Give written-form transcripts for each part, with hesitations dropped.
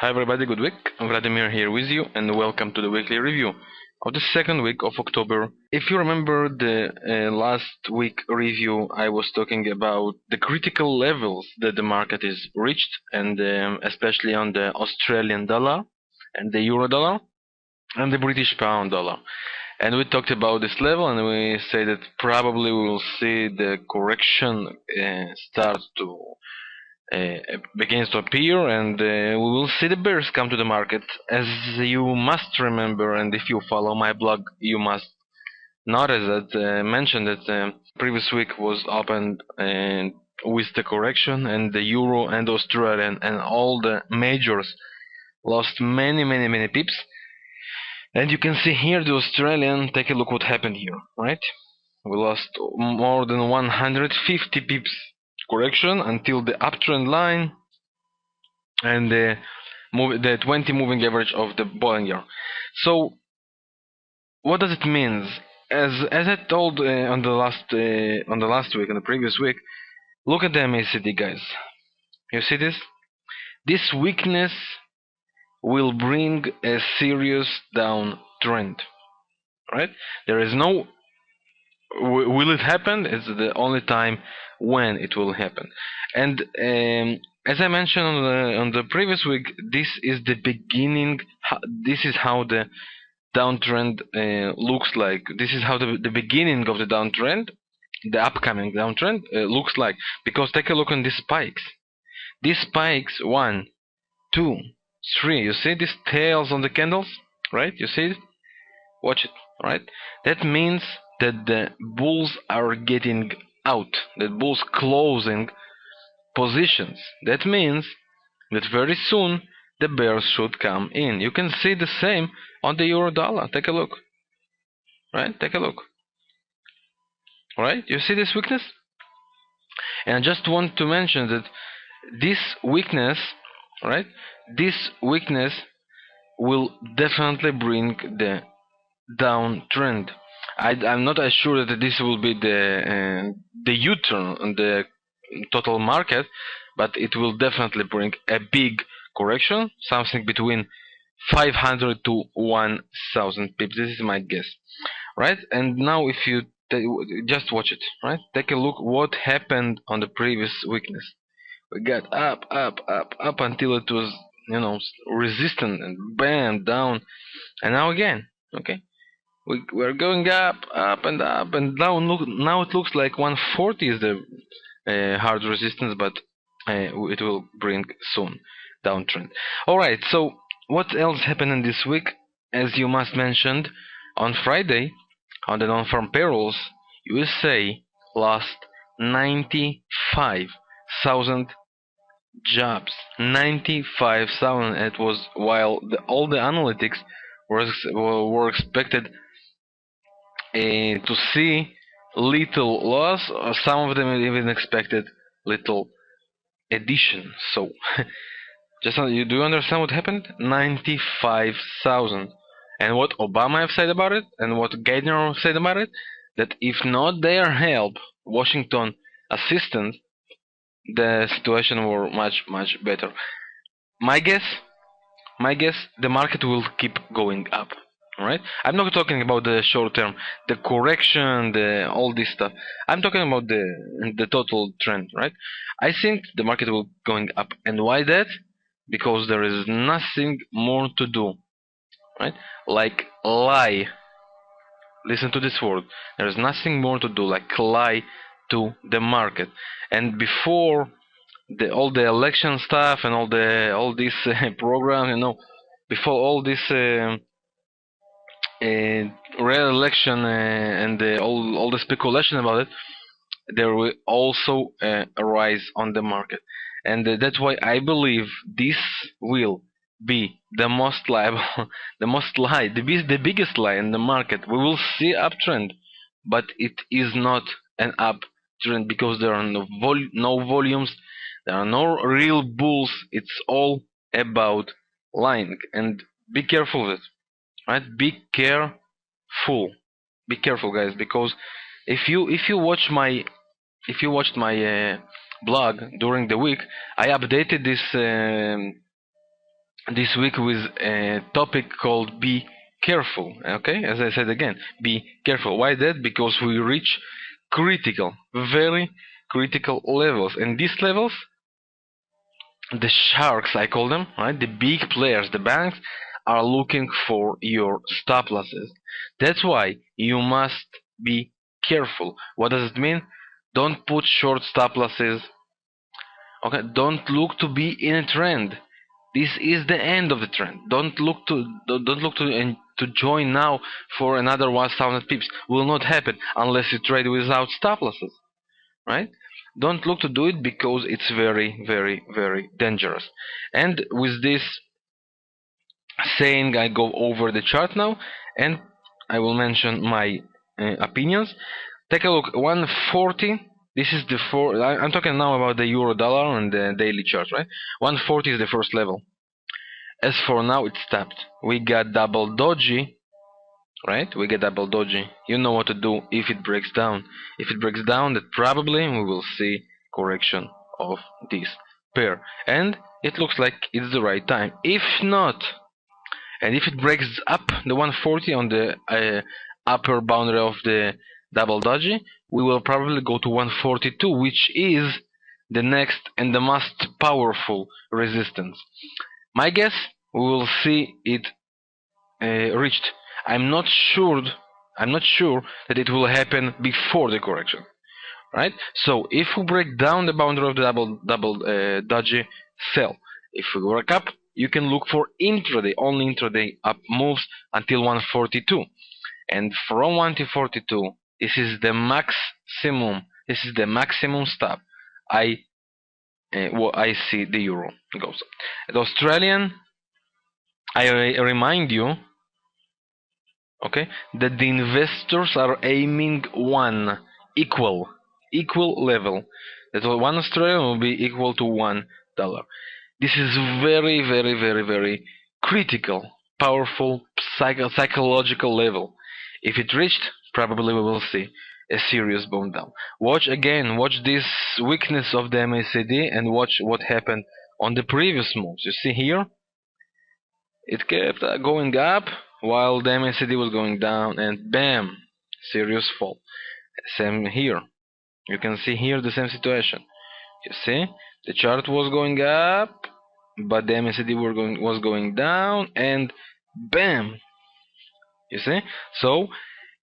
Hi everybody, good week. Vladimir here with you and welcome to the weekly review of the second week of October. If you remember the last week review, I was talking about the critical levels that the market is reached, and especially on the Australian dollar and the euro dollar and the British pound dollar. And we talked about this level, and we say that probably we will see the correction start to begins to appear, and we will see the bears come to the market. As you must remember, and if you follow my blog, you must notice that mentioned that previous week was opened with the correction, and the euro and Australian and all the majors lost many pips. And you can see here the Australian. Take a look what happened here, right? We lost more than 150 pips correction until the uptrend line and the 20 moving average of the Bollinger. So what does it mean? As I told on the last week, on the previous week, look at the MACD, guys. You see this? This weakness will bring a serious downtrend, right? There is no will it happen? It's the only time when it will happen. And as I mentioned on the previous week, this is the beginning. This is how the downtrend looks like. This is how the beginning of the downtrend, the upcoming downtrend, looks like. Because take a look on these spikes. These spikes, 1, 2, 3. You see these tails on the candles, right? You see it? Watch it, right? That means that the bulls are getting out. That bulls closing positions. That means that very soon the bears should come in. You can see the same on the euro dollar. Take a look. Right? Take a look. Right? You see this weakness? And I just want to mention that this weakness, right? This weakness will definitely bring the downtrend. I'm not sure that this will be the U-turn on the total market, but it will definitely bring a big correction, something between 500 to 1,000 pips. This is my guess, right? And now, if you just watch it, right? Take a look what happened on the previous weakness. We got up until it was, resistant, and bam, down, and now again, okay. We're going up and down. Now it looks like 140 is the hard resistance, but it will bring soon downtrend. All right. So what else happened in this week? As you must mentioned, on Friday, on the non-farm payrolls, USA lost 95,000 jobs. 95,000. It was while all the analytics were expected to see little loss, or some of them even expected little addition. So, just do you understand what happened? 95,000. And what Obama have said about it, and what Gardner said about it, that if not their help, Washington assistance, the situation were much better. My guess, the market will keep going up. Alright? I'm not talking about the short term, the correction, the all this stuff. I'm talking about the total trend, right? I think the market will going up. And why that? Because there is nothing more to do. Right? Like lie. Listen to this word. There is nothing more to do like lie to the market. And before all the election stuff and all this program, before all this real election and all the speculation about it, there will also a rise on the market, and that's why I believe this will be the most liable, the biggest lie in the market. We will see uptrend, but it is not an uptrend because there are no volumes, there are no real bulls. It's all about lying, and be careful with it. Right? Be careful. Be careful, guys, because if you watched my blog during the week, I updated this week with a topic called be careful. Okay, as I said again, be careful. Why that? Because we reach critical, very critical levels, and these levels, the sharks, I call them, right? The big players, the banks, are looking for your stop losses. That's why you must be careful. What does it mean? Don't put short stop losses. Okay, don't look to be in a trend. This is the end of the trend. Don't look to join now for another 1,000 pips. Will not happen unless you trade without stop losses, right? Don't look to do it because it's very, very, very dangerous. And with this saying, I go over the chart now, and I will mention my opinions. Take a look, 140. This is the I'm talking now about the euro dollar and the daily chart, right? 140 is the first level. As for now, it's tapped. We got double doji, right? We get double doji. You know what to do if it breaks down. If it breaks down, then probably we will see correction of this pair. And it looks like it's the right time. If not, and if it breaks up the 140 on the upper boundary of the double doji, we will probably go to 142, which is the next and the most powerful resistance. My guess, we will see it reached. I'm not sure. I'm not sure that it will happen before the correction, right? So if we break down the boundary of the double doji, sell. If we work up, you can look for intraday, only intraday up moves until 142, and from 142, this is the maximum. This is the maximum stop. I see the euro goes. The Australian, I remind you, okay, that the investors are aiming one equal level. That one Australian will be equal to $1. This is very, very, very, very critical, powerful psychological level. If it reached, probably we will see a serious bone down. Watch again, watch this weakness of the MACD and watch what happened on the previous moves. You see here, it kept going up while the MACD was going down, and bam, serious fall. Same here. You can see here the same situation. You see, the chart was going up, but the MACD was going down, and bam. You see, so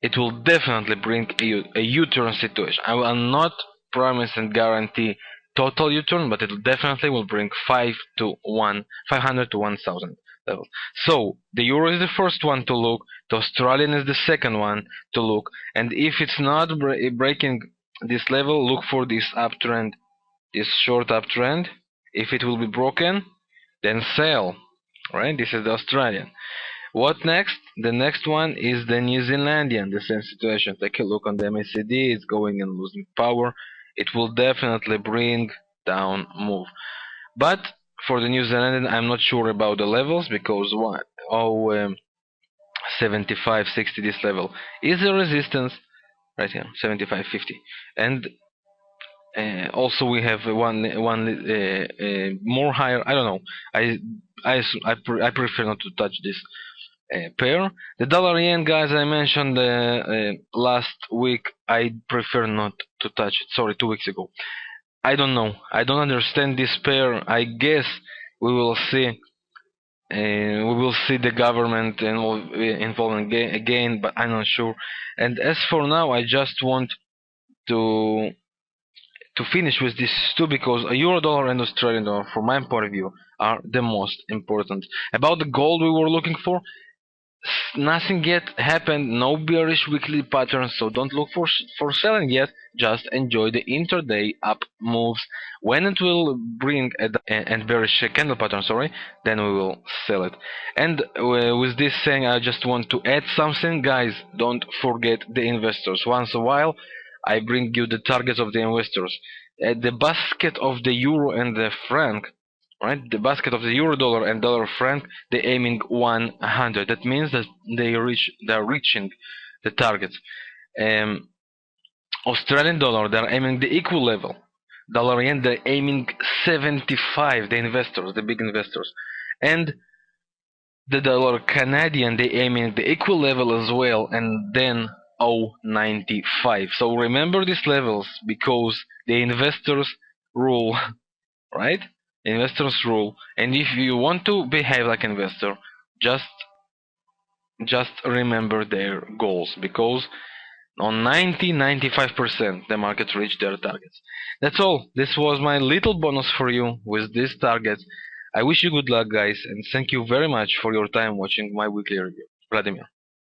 it will definitely bring a U-turn situation. I will not promise and guarantee total U-turn, but it definitely will bring 500 to 1,000 levels. So the euro is the first one to look, the Australian is the second one to look, and if it's not breaking this level, look for this uptrend, this short uptrend. If it will be broken, then sell. Right? This is the Australian. What next? The next one is the New Zealandian, the same situation. Take a look on the MACD, it's going and losing power. It will definitely bring down move. But for the New Zealandian, I'm not sure about the levels because 75.60, this level is a resistance right here, 75.50. And also we have one more higher. I don't know. I prefer not to touch this pair. The dollar yen, guys, I mentioned last week. I prefer not to touch it. Sorry, 2 weeks ago. I don't know. I don't understand this pair. I guess we will see. We will see the government involved again, but I'm not sure. And as for now, I just want to finish with these two because a euro dollar and Australian dollar, from my point of view, are the most important. About the gold we were looking for, nothing yet happened, no bearish weekly pattern, so don't look for selling yet. Just enjoy the intraday up moves. When it will bring and bearish candle pattern, sorry, then we will sell it. And with this saying, I just want to add something, guys. Don't forget the investors. Once a while, I bring you the targets of the investors. The basket of the euro and the franc, right? The basket of the euro dollar and dollar franc, they're aiming 100. That means that they're reaching the targets. Australian dollar, they're aiming the equal level. Dollar yen, they're aiming 75. The investors, the big investors. and the dollar Canadian, they aiming at the equal level as well, and then 0.95. So remember these levels because the investors rule, right? Investors rule, and if you want to behave like investor, just just remember their goals because on 95% the market reached their targets. That's all. This was my little bonus for you with these targets. I wish you good luck, guys, and thank you very much for your time watching my weekly review. Vladimir.